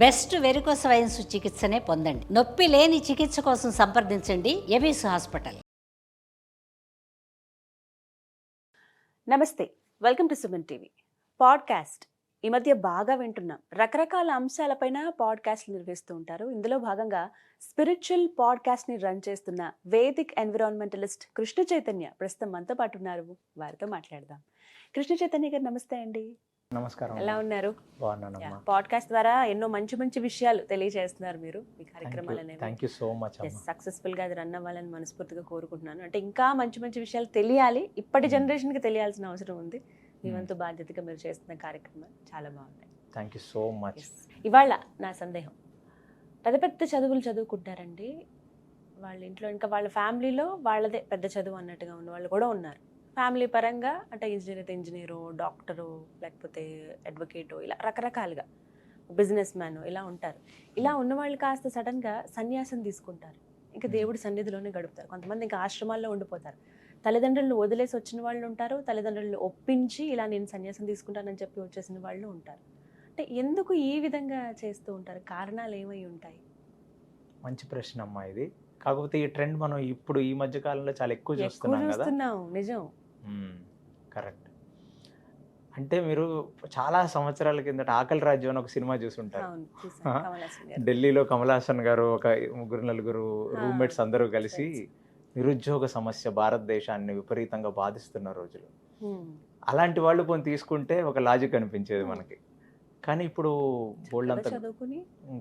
Best varicose veins చికిత్సనే పొందండి. నొప్పి లేని చికిత్స కోసం సంప్రదించండి ఎవిస్ హాస్పిటల్. నమస్తే, welcome to Suman TV. Podcast ఈ మధ్య బాగా వింటున్నాం. రకరకాల అంశాలపైన పాడ్కాస్ట్లు నిర్వహిస్తూ ఉంటారు. ఇందులో భాగంగా స్పిరిచువల్ పాడ్కాస్ట్ని రన్ చేస్తున్న వేదిక్ ఎన్విరాన్మెంటలిస్ట్ కృష్ణ చైతన్య ప్రస్తుతం మనతో పాటు ఉన్నారు. వారితో మాట్లాడదాం. కృష్ణ చైతన్య గారు నమస్తే అండి. నమస్కారం. ఎలా ఉన్నారు? బాగున్నానమ్మా. పాడ్కాస్ట్ ద్వారా ఎన్నో మంచి మంచి విషయాలు తెలియజేస్తున్నారు మీరు. మీ కార్యక్రమాలు thank you so much. Successful గా అది రన్ అవ్వాలని మనస్ఫూర్తిగా కోరుకుంటున్నాను. అంటే ఇంకా మంచి మంచి విషయాలు తెలియాలి, ఇప్పటి జనరేషన్ కి తెలియాల్సిన అవసరం ఉంది. మీ వంతు బాధ్యతగా మీరు చేస్తున్న కార్యక్రమాలు చాలా బాగున్నాయి. Thank you so much. ఇవాళ నా సందేహం, పెద్ద పెద్ద చదువులు చదువుకుంటారండి వాళ్ళ ఇంట్లో, ఇంకా వాళ్ళ ఫ్యామిలీలో వాళ్ళదే పెద్ద చదువు అన్నట్టుగా ఉన్న వాళ్ళు కూడా ఉన్నారు. ఫ్యామిలీ పరంగా అంటే ఇంజనీరు, డాక్టరు, లేకపోతే అడ్వకేటు, ఇలా రకరకాలుగా బిజినెస్ మ్యాన్ ఇలా ఉంటారు. ఇలా ఉన్నవాళ్ళు కాస్త సడన్గా సన్యాసం తీసుకుంటారు, ఇంకా దేవుడి సన్నిధిలోనే గడుపుతారు. కొంతమంది ఇంకా ఆశ్రమాల్లో ఉండిపోతారు. తల్లిదండ్రులను వదిలేసి వచ్చిన వాళ్ళు ఉంటారు, తల్లిదండ్రులను ఒప్పించి ఇలా నేను సన్యాసం తీసుకుంటానని చెప్పి వచ్చేసిన వాళ్ళు ఉంటారు. అంటే ఎందుకు ఈ విధంగా చేస్తూ ఉంటారు? కారణాలు ఏమై ఉంటాయి? మంచి ప్రశ్న అమ్మా ఇది. కాకపోతే ఈ ట్రెండ్ మనం ఇప్పుడు ఈ మధ్య కాలంలో చాలా ఎక్కువ చూస్తున్నాం కదా. నిజం. కరెక్ట్. అంటే మీరు చాలా సంవత్సరాల కిందట ఆకలి రాజ్యం అని ఒక సినిమా చూసుంటారు. ఢిల్లీలో కమల్ హాసన్ గారు ఒక నలుగురు రూమ్మేట్స్ అందరూ కలిసి నిరుద్యోగ సమస్య భారతదేశాన్ని విపరీతంగా బాధిస్తున్న రోజులు. అలాంటి వాళ్ళు కొన్ని తీసుకుంటే ఒక లాజిక్ అనిపించేది మనకి. కానీ ఇప్పుడు బోల్డ్ అంత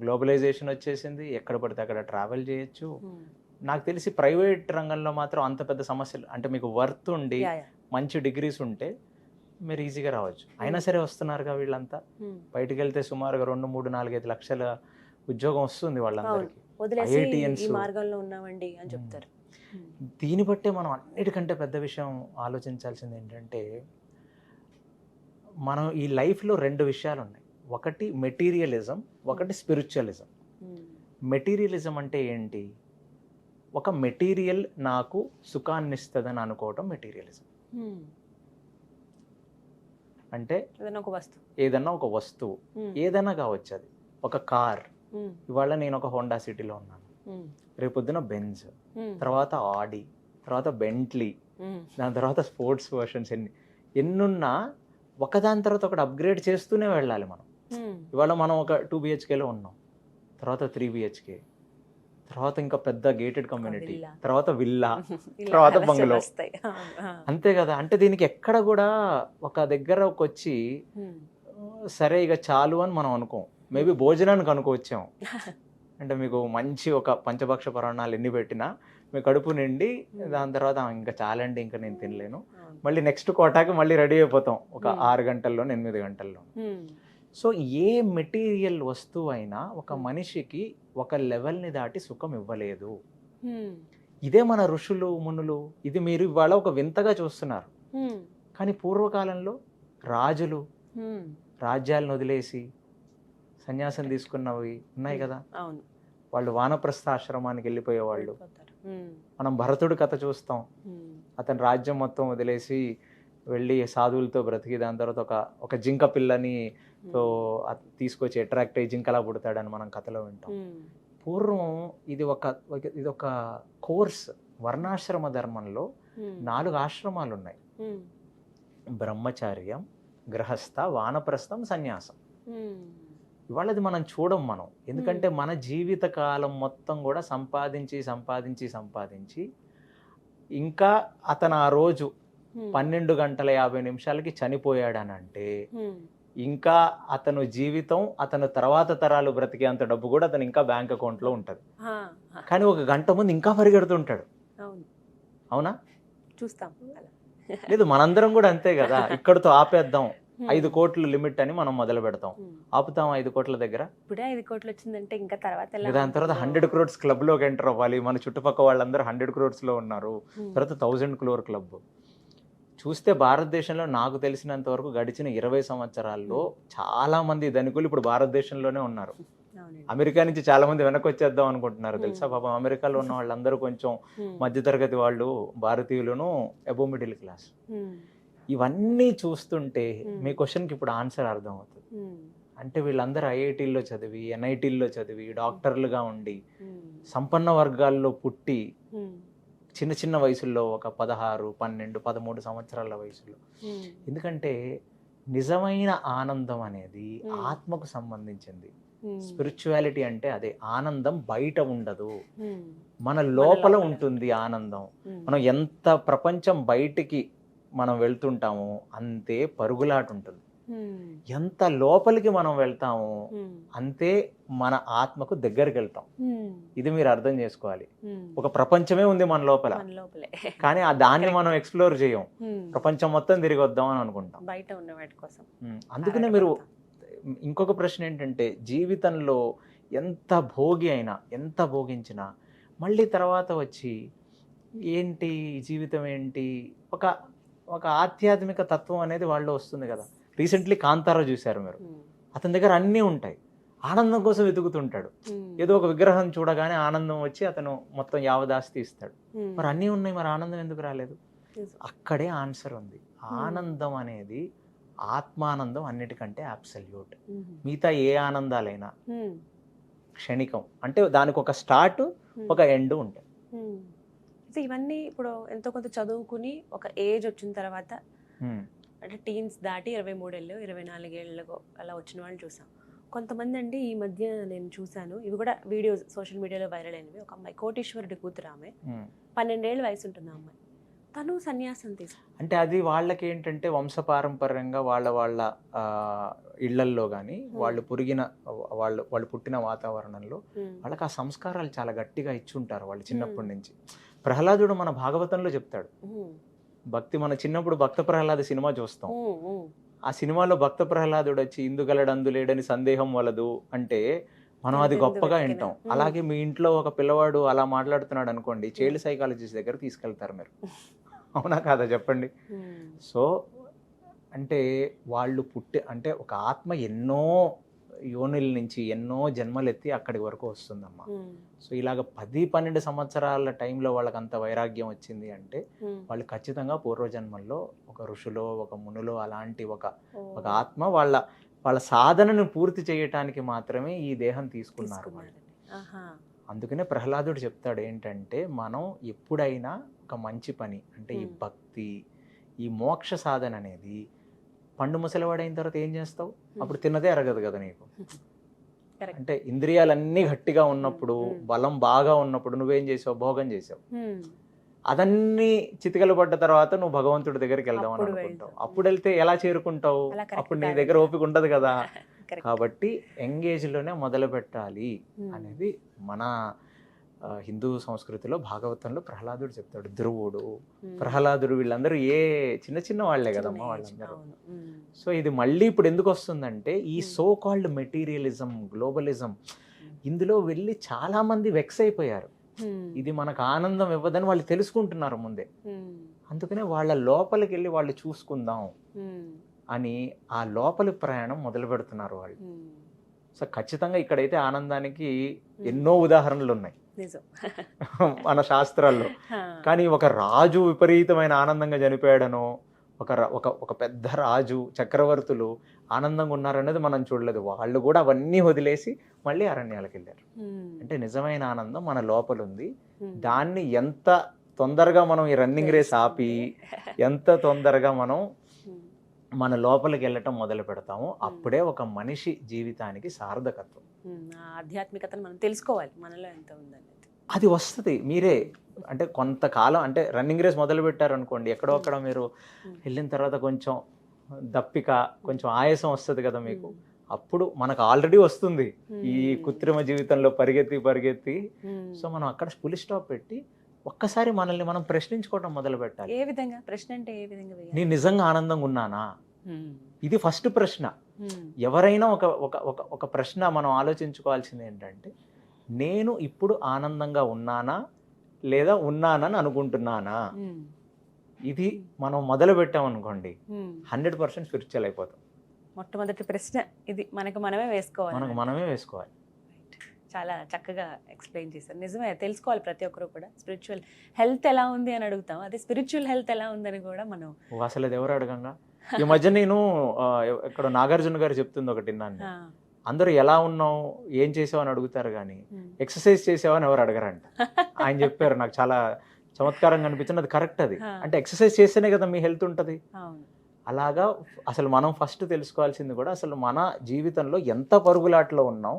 గ్లోబలైజేషన్ వచ్చేసింది, ఎక్కడ పడితే అక్కడ ట్రావెల్ చేయొచ్చు. నాకు తెలిసి ప్రైవేట్ రంగంలో మాత్రం అంత పెద్ద సమస్యలు, అంటే మీకు వర్త్ ఉండి మంచి డిగ్రీస్ ఉంటే మీరు ఈజీగా రావచ్చు. అయినా సరే వస్తున్నారుగా వీళ్ళంతా. బయటికి వెళ్తే సుమారుగా 2, 3, 4, 5 లక్షల ఉద్యోగం వస్తుంది వాళ్ళందరికీ. దీన్ని బట్టే మనం అన్నిటికంటే పెద్ద విషయం ఆలోచించాల్సింది ఏంటంటే, మనం ఈ లైఫ్లో 2 విషయాలు ఉన్నాయి. ఒకటి మెటీరియలిజం, ఒకటి స్పిరిచువలిజం. మెటీరియలిజం అంటే ఏంటి? ఒక మెటీరియల్ నాకు సుఖాన్ని ఇస్తుందని అనుకోవటం మెటీరియలిజం. అంటే ఏదన్నా ఒక వస్తువు ఏదైనా కావచ్చు. అది ఒక కార్. ఇవాళ నేను ఒక హోండా సిటీలో ఉన్నాను, రేపొద్దున బెంజ్, తర్వాత ఆడి, తర్వాత బెంట్లీ, దాని తర్వాత స్పోర్ట్స్ వర్షన్స్ ఎన్నున్నా ఒకదాని తర్వాత ఒకటి అప్గ్రేడ్ చేస్తూనే వెళ్ళాలి మనం. ఇవాళ మనం ఒక 2 BHKలో ఉన్నాం, తర్వాత 3 BHK, తర్వాత ఇంకా పెద్ద గేటెడ్ కమ్యూనిటీ, తర్వాత విల్లా, తర్వాత బంగ్లో. అంతే కదా. అంటే దీనికి ఎక్కడ కూడా ఒక దగ్గరకు వచ్చి సరే ఇక చాలు అని మనం అనుకోం. మేబీ భోజనానికి అనుకోవచ్చాము. అంటే మీకు మంచి ఒక పంచభక్ష పరాణాలు ఎన్ని పెట్టినా మీ కడుపు నిండి దాని తర్వాత ఇంకా చాలండి, ఇంకా నేను తినలేను, మళ్ళీ నెక్స్ట్ కోటాకి మళ్ళీ రెడీ అయిపోతాం ఒక 6 గంటల్లో 8 గంటల్లో. సో ఏ మెటీరియల్ వస్తువు అయినా ఒక మనిషికి ఒక లెవెల్ని దాటి సుఖం ఇవ్వలేదు. ఇదే మన ఋషులు మునులు, ఇది మీరు ఇవాళ ఒక వింతగా చూస్తున్నారు. కానీ పూర్వకాలంలో రాజులు రాజ్యాలను వదిలేసి సన్యాసం తీసుకున్నవి ఉన్నాయి కదా. వాళ్ళు వానప్రస్థాశ్రమానికి వెళ్ళిపోయేవాళ్ళు. మనం భరతుడి కథ చూస్తాం. అతను రాజ్యం మొత్తం వదిలేసి వెళ్ళి సాధువులతో బ్రతికి దాని తర్వాత ఒక జింక పిల్లని తీసుకొచ్చి అట్రాక్ట్ అయ్యి జింకలా పుడతాడని మనం కథలో వింటాం. పూర్వం ఇది ఒక కోర్స్. వర్ణాశ్రమ ధర్మంలో 4 ఆశ్రమాలు ఉన్నాయి: బ్రహ్మచార్యం, గృహస్థ, వానప్రస్థం, సన్యాసం. ఇవాళ అది మనం చూడం మనం, ఎందుకంటే మన జీవిత కాలం మొత్తం కూడా సంపాదించి ఇంకా అతను ఆ రోజు 12 గంటల 50 నిమిషాలకి చనిపోయాడనంటే ఇంకా అతను జీవితం, అతను తర్వాత తరాలు బ్రతికే అంత డబ్బు కూడా అతను ఇంకా బ్యాంక్ అకౌంట్లో ఉంటుంది. కానీ 1 గంట ముందు ఇంకా పరిగెడుతుంటాడు. అవునా? చూస్తాం. లేదు, మనందరం కూడా అంతే కదా. ఇక్కడతో ఆపేద్దాం, 5 కోట్లు లిమిట్ అని మనం మొదలు పెడతాం. ఆపుతాం 5 కోట్ల దగ్గర. ఇప్పుడే 5 కోట్లు వచ్చిందంటే ఇంకా తర్వాత దాని తర్వాత 100 crores క్లబ్ లోకి ఎంటర్ అవ్వాలి. మన చుట్టుపక్కల వాళ్ళందరూ 100 crores లో ఉన్నారు. తర్వాత 1000 crore క్లబ్. చూస్తే భారతదేశంలో నాకు తెలిసినంత వరకు గడిచిన 20 సంవత్సరాల్లో చాలా మంది ధనికులు ఇప్పుడు భారతదేశంలోనే ఉన్నారు. అమెరికా నుంచి చాలా మంది వెనక్కి వచ్చేద్దాం అనుకుంటున్నారు తెలుసా. పాపం అమెరికాలో ఉన్న వాళ్ళందరూ కొంచెం మధ్యతరగతి వాళ్ళు, భారతీయులను అబోవ్ మిడిల్ క్లాస్. ఇవన్నీ చూస్తుంటే మీ క్వశ్చన్కి ఇప్పుడు ఆన్సర్ అర్థమవుతుంది. అంటే వీళ్ళందరూ ఐఐటీల్లో చదివి, ఎన్ఐటీల్లో చదివి, డాక్టర్లుగా ఉండి, సంపన్న వర్గాల్లో పుట్టి, చిన్న చిన్న వయసుల్లో ఒక 16, 12, 13 సంవత్సరాల వయసులో. ఎందుకంటే నిజమైన ఆనందం అనేది ఆత్మకు సంబంధించింది. స్పిరిచువాలిటీ అంటే అదే. ఆనందం బయట ఉండదు, మన లోపల ఉంటుంది ఆనందం. మనం ఎంత ప్రపంచం బయటికి మనం వెళ్తుంటామో అంతే పరుగులాట ఉంటుంది. ఎంత లోపలికి మనం వెళ్తామో అంతే మన ఆత్మకు దగ్గరికి వెళ్తాం. ఇది మీరు అర్థం చేసుకోవాలి. ఒక ప్రపంచమే ఉంది మన లోపల, కానీ దాన్ని మనం ఎక్స్ప్లోర్ చేయం. ప్రపంచం మొత్తం తిరిగి వద్దాం అని అనుకుంటాం బయట ఉన్న వాటి కోసం. అందుకనే మీరు ఇంకొక ప్రశ్న ఏంటంటే, జీవితంలో ఎంత భోగి అయినా, ఎంత భోగించినా మళ్ళీ తర్వాత వచ్చి ఏంటి జీవితం ఏంటి, ఒక ఆధ్యాత్మిక తత్వం అనేది వాళ్ళు వస్తుంది కదా. రీసెంట్లీ కాంతారా చూశారు మీరు, అతని దగ్గర అన్నీ ఉంటాయి, ఆనందం కోసం వెతుకుతుంటాడు. ఏదో ఒక విగ్రహం చూడగానే ఆనందం వచ్చి అతను మొత్తం యావదాస్తి ఇస్తాడు. మరి అన్నీ ఉన్నాయి, మరి ఆనందం ఎందుకు రాలేదు? అక్కడే ఆన్సర్ ఉంది. ఆనందం అనేది ఆత్మానందం అన్నిటికంటే అబ్సల్యూట్. మిగతా ఏ ఆనందాలైనా క్షణికం. అంటే దానికి ఒక స్టార్ట్, ఒక ఎండ్ ఉంటాయి. ఇవన్నీ ఇప్పుడు ఎంతో కొంత చదువుకుని ఒక ఏజ్ వచ్చిన తర్వాత, అంటే టీన్స్ దాటి 23 ఏళ్ళు 24 ఏళ్ళకు అలా వచ్చిన వాళ్ళు చూసాం. కొంతమంది అండి ఈ మధ్య నేను చూశాను, ఇవి కూడా వీడియోస్ సోషల్ మీడియాలో వైరల్ అయినవి. ఒక అమ్మాయి, కోటీశ్వరుడి కూతురు, ఆమె 12 ఏళ్ళ వయసు ఉంటుంది ఆ అమ్మాయి, తను సన్యాసం తీసుకు. అంటే అది వాళ్ళకి ఏంటంటే వంశపారంపర్యంగా వాళ్ళ ఇళ్లల్లో కానీ వాళ్ళు వాళ్ళు పుట్టిన వాతావరణంలో వాళ్ళకి ఆ సంస్కారాలు చాలా గట్టిగా ఇచ్చుంటారు వాళ్ళు చిన్నప్పటి నుంచి. ప్రహ్లాదుడు మన భాగవతంలో చెప్తాడు, భక్తి, మన చిన్నప్పుడు భక్త ప్రహ్లాద సినిమా చూస్తాం. ఆ సినిమాలో భక్త ప్రహ్లాదుడు వచ్చి ఇందుగలడందు లేడని సందేహం వలదు అంటే మనం అది గొప్పగా వింటాం. అలాగే మీ ఇంట్లో ఒక పిల్లవాడు అలా మాట్లాడుతున్నాడు అనుకోండి, చైల్డ్ సైకాలజిస్ట్ దగ్గర తీసుకెళ్తారు మీరు. అవునా కాదా చెప్పండి? సో అంటే వాళ్ళు అంటే ఒక ఆత్మ ఎన్నో యోనుల నుంచి ఎన్నో జన్మలెత్తి అక్కడి వరకు వస్తుందమ్మా. సో ఇలాగ 10-12 సంవత్సరాల టైంలో వాళ్ళకి అంత వైరాగ్యం వచ్చింది అంటే వాళ్ళు ఖచ్చితంగా పూర్వజన్మల్లో ఒక ఋషులో, ఒక మునులో అలాంటి ఒక ఆత్మ వాళ్ళ సాధనను పూర్తి చేయటానికి మాత్రమే ఈ దేహం తీసుకున్నారు వాళ్ళు. అందుకనే ప్రహ్లాదుడు చెప్తాడు ఏంటంటే, మనం ఎప్పుడైనా ఒక మంచి పని అంటే ఈ భక్తి, ఈ మోక్ష సాధన అనేది, పండు ముసలివాడైన తర్వాత ఏం చేస్తావు? అప్పుడు తిన్నదే అరగదు కదా నీకు. అంటే ఇంద్రియాలన్నీ గట్టిగా ఉన్నప్పుడు, బలం బాగా ఉన్నప్పుడు నువ్వేం చేసావు? భోగం చేసావు. అదన్నీ చితికలు పడ్డ తర్వాత నువ్వు భగవంతుడి దగ్గరికి వెళ్దాం అని అనుకుంటావు. అప్పుడు వెళ్తే ఎలా చేరుకుంటావు? అప్పుడు నీ దగ్గర ఓపిక ఉండదు కదా. కాబట్టి ఎంగేజ్లోనే మొదలు పెట్టాలి అనేది మన హిందూ సంస్కృతిలో, భాగవతంలో ప్రహ్లాదుడు చెప్తాడు. ధ్రువుడు, ప్రహ్లాదుడు వీళ్ళందరూ చిన్న చిన్న వాళ్లే కదమ్మా వాళ్ళందరూ. సో ఇది మళ్ళీ ఇప్పుడు ఎందుకు వస్తుందంటే, ఈ సో కాల్డ్ మెటీరియలిజం, గ్లోబలిజం, ఇందులో వెళ్ళి చాలా మంది వెక్స్ అయిపోయారు. ఇది మనకు ఆనందం ఇవ్వదని వాళ్ళు తెలుసుకుంటున్నారు ముందే. అందుకనే వాళ్ళ లోపలికి వెళ్ళి వాళ్ళు చూసుకుందాం అని ఆ లోపలి ప్రయాణం మొదలు పెడుతున్నారు వాళ్ళు. సో ఖచ్చితంగా ఇక్కడైతే ఆనందానికి ఎన్నో ఉదాహరణలు ఉన్నాయి మన శాస్త్రాల్లో. కానీ ఒక రాజు విపరీతమైన ఆనందంగా చనిపోయాడనో, ఒక పెద్ద రాజు, చక్రవర్తులు ఆనందంగా ఉన్నారనేది మనం చూడలేదు. వాళ్ళు కూడా అవన్నీ వదిలేసి మళ్ళీ అరణ్యాలకు వెళ్ళారు. అంటే నిజమైన ఆనందం మన లోపల ఉంది. దాన్ని ఎంత తొందరగా మనం ఈ రన్నింగ్ రేస్ ఆపి, ఎంత తొందరగా మనం మన లోపలికి వెళ్ళటం మొదలు పెడతాము, అప్పుడే ఒక మనిషి జీవితానికి సార్థకత్వం. ఆధ్యాత్మికతను మనం తెలుసుకోవాలి, మనలో ఎంత ఉందని. అది వస్తుంది. మీరే అంటే కొంతకాలం అంటే రన్నింగ్ రేస్ మొదలు పెట్టారు అనుకోండి, ఎక్కడో అక్కడ మీరు వెళ్ళిన తర్వాత కొంచెం దప్పిక, కొంచెం ఆయాసం వస్తుంది కదా మీకు. అప్పుడు మనకు ఆల్రెడీ వస్తుంది ఈ కృత్రిమ జీవితంలో పరిగెత్తి. సో మనం అక్కడ ఫుల్ స్టాప్ పెట్టి ఒక్కసారి మనల్ని మనం ప్రశ్నించుకోవడం మొదలు పెట్టాలి. ఏ విధంగా ప్రశ్న అంటే? ఏ విధంగా? నేను నిజంగా ఆనందంగా ఉన్నానా? ఇది ఫస్ట్ ప్రశ్న. ఎవరైనా ఒక ప్రశ్న మనం ఆలోచించుకోవాల్సింది ఏంటంటే, నేను ఇప్పుడు ఆనందంగా ఉన్నానా లేదా ఉన్నానని అనుకుంటున్నానా? ఇది మనం మొదలు పెట్టామనుకోండి 100% స్పిరిచువల్ అయిపోతాం. మొట్టమొదటి ప్రశ్న ఇది, మనకు మనమే వేసుకోవాలి. చాలా చక్కగా ఎక్స్ప్లెయిన్ చేశారు. నిజమే, తెలుసుకోవాలి ప్రతి ఒక్కరు కూడా. స్పిరిచువల్ హెల్త్ ఎలా ఉంది అని అడుగుతాం, అదే స్పిరిచువల్ హెల్త్ ఎలా ఉందని కూడా మనం అసలు అది ఎవరు అడగంగా ఈ మధ్య నేను ఇక్కడ నాగార్జున గారు చెప్తుంది ఒకటి విన్నాను. ఆ, అందరూ ఎలా ఉన్నావు, ఏం చేసావు అని అడుగుతారు కానీ ఉమ్. ఎక్సర్సైజ్ చేసావు అని ఎవరు అడగరంట. ఆయన చెప్పారు, నాకు చాలా చమత్కారంగా అనిపించింది. అది కరెక్ట్. అది ఆ. అంటే ఎక్సర్సైజ్ చేస్తేనే కదా మీ హెల్త్ ఉంటుంది. అవును. అలాగా అసలు మనం ఫస్ట్ తెలుసుకోవాల్సింది కూడా అసలు మన జీవితంలో ఎంత పరుగులాట్లో ఉన్నాం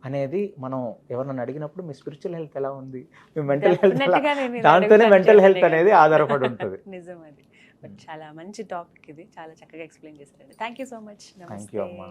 అనేది మనం ఎవరినైనా అడిగినప్పుడు మీ స్పిరిచువల్ హెల్త్ ఎలా ఉంది, మీ మెంటల్ హెల్త్ ఎలా, Definitely గా నేను ఇది దాంతోనే అడుగుతాను మెంటల్ హెల్త్ జనరల్గా. అనేది ఆధారపడి ఉంటుంది. నిజం అది. బట్ చాలా మంచి టాపిక్ ఇది, చాలా చక్కగా ఎక్స్ప్లెయిన్ చేశారండి. Thank you so much. Thank you అమ్మా.